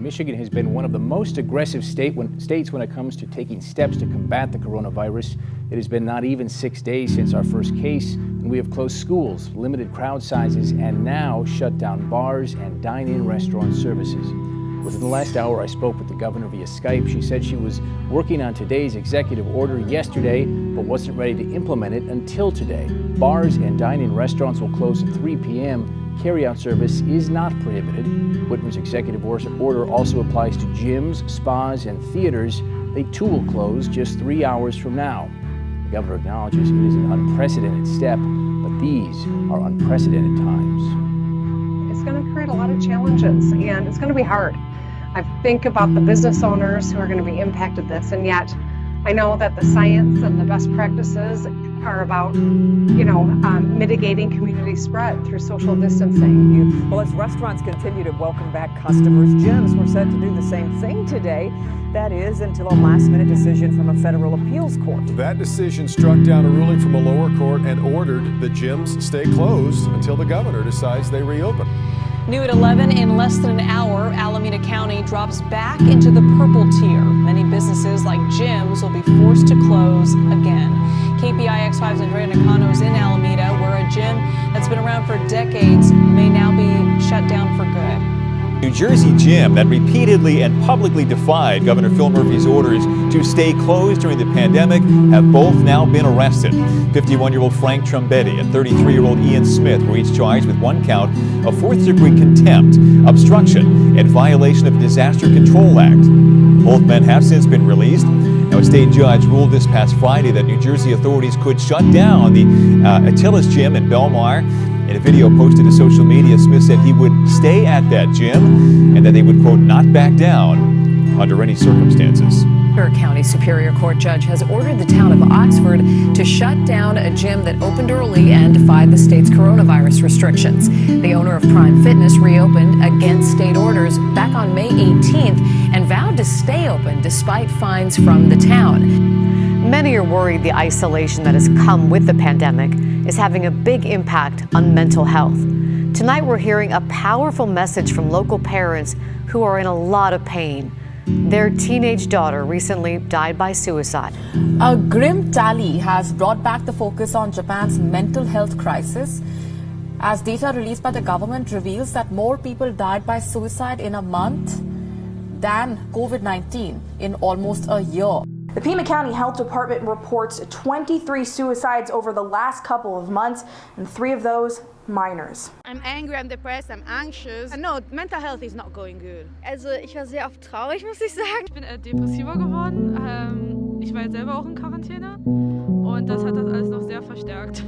Michigan has been one of the most aggressive states when it comes to taking steps to combat the coronavirus. It has been not even 6 days since our first case, and we have closed schools, limited crowd sizes, and now shut down bars and dine-in restaurant services. Within the last hour, I spoke with the governor via Skype. She said she was working on today's executive order yesterday, but wasn't ready to implement it until today. Bars and dine-in restaurants will close at 3 p.m. Carry-out service is not prohibited. Whitmer's executive order also applies to gyms, spas, and theaters. They too will close just 3 hours from now. The governor acknowledges it is an unprecedented step, but these are unprecedented times. It's going to create a lot of challenges, and it's going to be hard. I think about the business owners who are going to be impacted this, and yet I know that the science and the best practices are about, mitigating community spread through social distancing. Well, as restaurants continue to welcome back customers, gyms were set to do the same thing today. That is, until a last-minute decision from a federal appeals court. That decision struck down a ruling from a lower court and ordered the gyms stay closed until the governor decides they reopen. New at 11, in less than an hour, Alameda County drops back into the purple tier. Many businesses like gyms will be forced to close again. KPIX5's Andrea Nakano's in Alameda, where a gym that's been around for decades may now be shut down for good. New Jersey gym that repeatedly and publicly defied Governor Phil Murphy's orders to stay closed during the pandemic have both now been arrested. 51-year-old Frank Trombetti and 33-year-old Ian Smith were each charged with one count of fourth-degree contempt, obstruction, and violation of the Disaster Control Act. Both men have since been released. Now, a state judge ruled this past Friday that New Jersey authorities could shut down the Attila's gym in Belmar. In a video posted to social media, Smith said he would stay at that gym and that they would, quote, not back down under any circumstances. A County Superior Court judge has ordered the town of Oxford to shut down a gym that opened early and defied the state's coronavirus restrictions. The owner of Prime Fitness reopened against state orders back on May 18th and vowed to stay open despite fines from the town. Many are worried the isolation that has come with the pandemic is having a big impact on mental health. Tonight we're hearing a powerful message from local parents who are in a lot of pain. Their teenage daughter recently died by suicide. A grim tally has brought back the focus on Japan's mental health crisis, as data released by the government reveals that more people died by suicide in a month than COVID-19 in almost a year. The Pima County Health Department reports 23 suicides over the last couple of months, and 3 of those minors. I'm angry, I'm depressed, I'm anxious. No, mental health is not going good. Also ich war sehr oft traurig, muss ich sagen. Ich bin depressiver geworden. Ich war jetzt selber auch in Quarantäne und das hat das alles noch sehr verstärkt.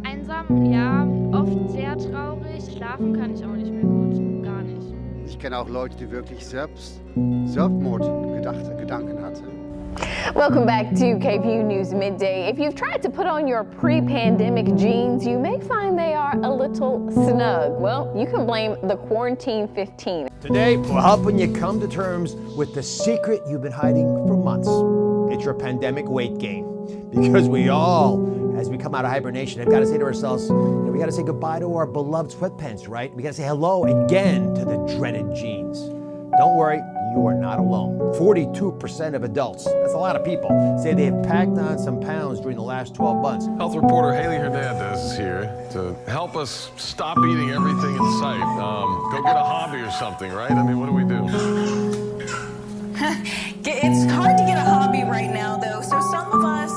Einsam, ja, oft sehr traurig. Schlafen kann ich auch nicht mehr gut, gar nicht. Ich kenne auch Leute, die wirklich Selbstmordgedanken hatten. Welcome back to KPU News Midday. If you've tried to put on your pre-pandemic jeans, you may find they are a little snug. Well, you can blame the Quarantine 15. Today, we're helping you come to terms with the secret you've been hiding for months. It's your pandemic weight gain. Because we all, as we come out of hibernation, have got to say to ourselves, we got to say goodbye to our beloved sweatpants, right? We got to say hello again to the dreaded jeans. Don't worry, you are not alone. 42% of adults, that's a lot of people, say they have packed on some pounds during the last 12 months. Health reporter Haley Hernandez is here to help us stop eating everything in sight. Go get a hobby or something, right? I mean, what do we do? It's hard to get a hobby right now, though. So some of us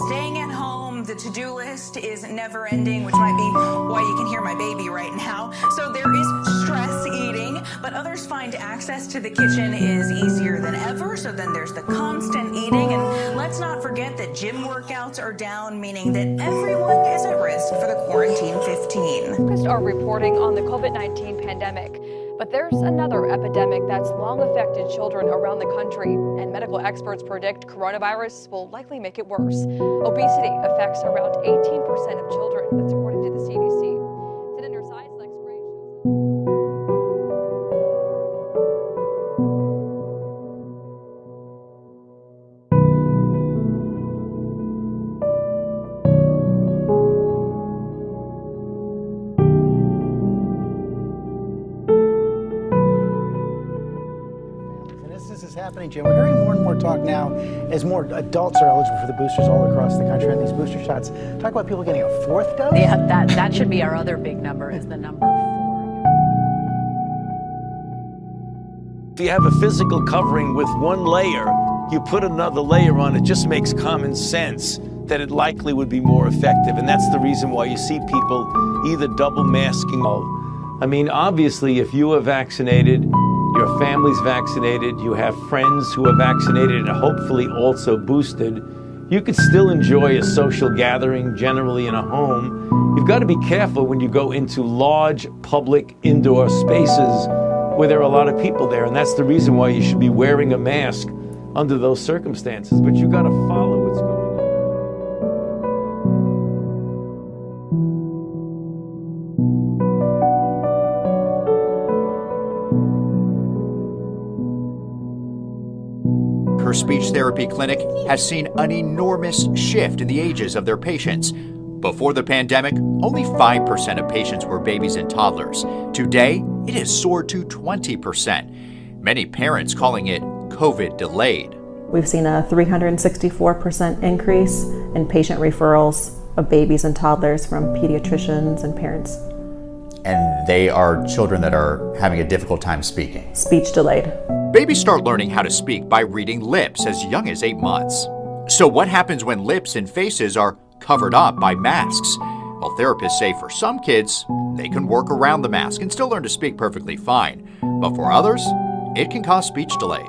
staying at home, the to-do list is never ending, which might be why you can hear my baby right now. So there is stress eating, but others find access to the kitchen is easier than ever. So then there's the constant eating. And let's not forget that gym workouts are down, meaning that everyone is at risk for the Quarantine 15. Focused are reporting on the COVID-19 pandemic. But there's another epidemic that's long affected children around the country, and medical experts predict coronavirus will likely make it worse. Obesity affects around 18% of children. That's according to the CDC. Senator Si's next break. happening, Jim? We're hearing more and more talk now as more adults are eligible for the boosters all across the country and these booster shots. Talk about people getting a 4th dose? Yeah, that should be our other big number, is the number 4. If you have a physical covering with one layer, you put another layer on, it just makes common sense that it likely would be more effective. And that's the reason why you see people either double masking. I mean, obviously, if you are vaccinated, your family's vaccinated, you have friends who are vaccinated and hopefully also boosted, you could still enjoy a social gathering, generally in a home. You've got to be careful when you go into large public indoor spaces where there are a lot of people there, and that's the reason why you should be wearing a mask under those circumstances. But you got to follow what's going on. Her speech therapy clinic has seen an enormous shift in the ages of their patients. Before the pandemic, only 5% of patients were babies and toddlers. Today, it has soared to 20%. Many parents calling it COVID delayed. We've seen a 364% increase in patient referrals of babies and toddlers from pediatricians and parents. And they are children that are having a difficult time speaking. Speech delayed. Babies start learning how to speak by reading lips as young as 8 months. So what happens when lips and faces are covered up by masks? Well, therapists say for some kids, they can work around the mask and still learn to speak perfectly fine. But for others, it can cause speech delays.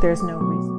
There's no reason.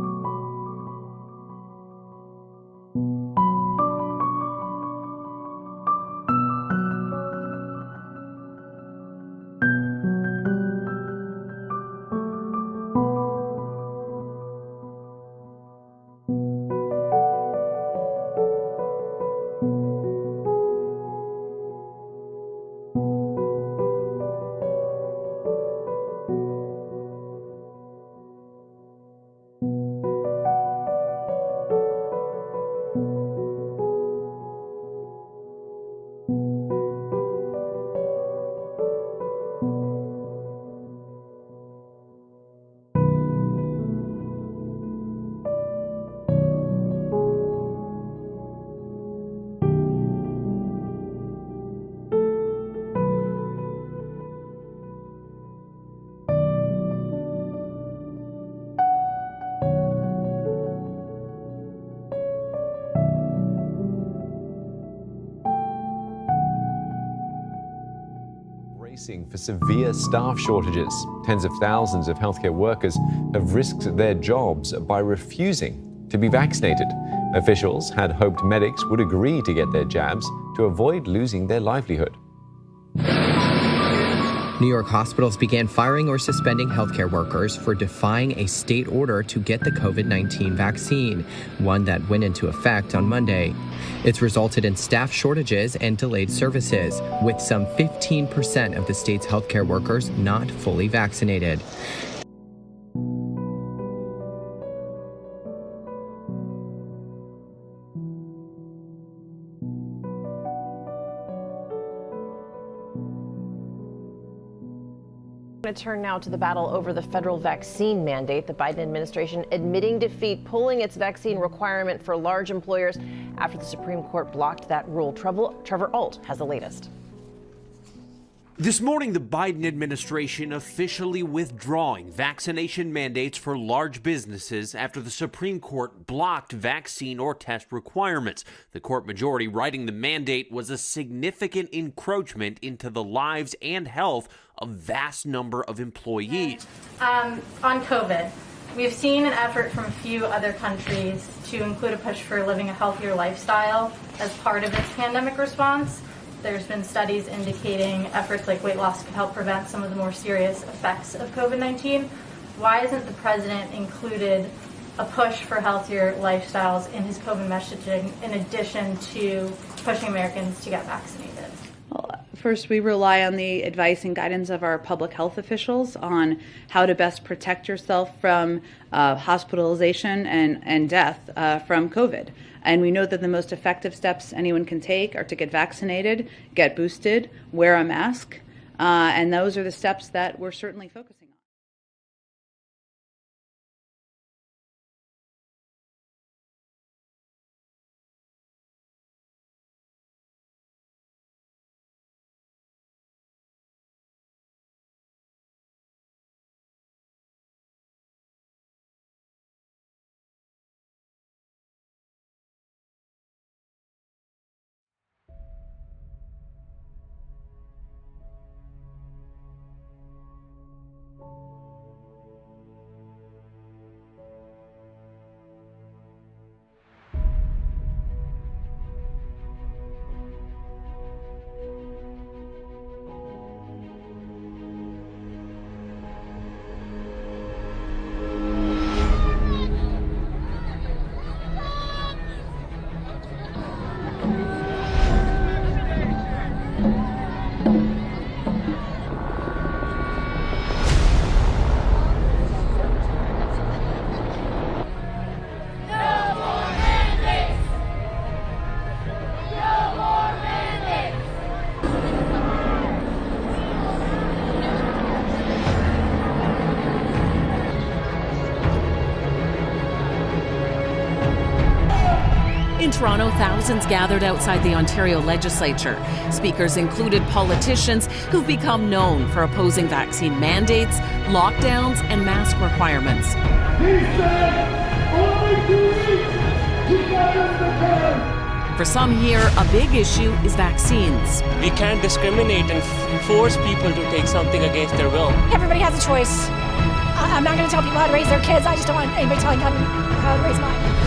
For severe staff shortages. Tens of thousands of healthcare workers have risked their jobs by refusing to be vaccinated. Officials had hoped medics would agree to get their jabs to avoid losing their livelihood. New York hospitals began firing or suspending healthcare workers for defying a state order to get the COVID-19 vaccine, one that went into effect on Monday. It's resulted in staff shortages and delayed services, with some 15% of the state's healthcare workers not fully vaccinated. I'm going to turn now to the battle over the federal vaccine mandate. The Biden administration admitting defeat, pulling its vaccine requirement for large employers after the Supreme Court blocked that rule. Trevor Ault has the latest. This morning, the Biden administration officially withdrawing vaccination mandates for large businesses after the Supreme Court blocked vaccine or test requirements. The court majority writing the mandate was a significant encroachment into the lives and health of a vast number of employees. On COVID, we've seen an effort from a few other countries to include a push for living a healthier lifestyle as part of its pandemic response. There's been studies indicating efforts like weight loss could help prevent some of the more serious effects of COVID-19. Why isn't the president included a push for healthier lifestyles in his COVID messaging in addition to pushing Americans to get vaccinated? Well, first, we rely on the advice and guidance of our public health officials on how to best protect yourself from hospitalization and death from COVID. And we know that the most effective steps anyone can take are to get vaccinated, get boosted, wear a mask, and those are the steps that we're certainly focusing on. Toronto, thousands gathered outside the Ontario legislature. Speakers included politicians who've become known for opposing vaccine mandates, lockdowns, and mask requirements. For some here, a big issue is vaccines. We can't discriminate and force people to take something against their will. Everybody has a choice. I'm not going to tell people how to raise their kids. I just don't want anybody telling them how to raise mine.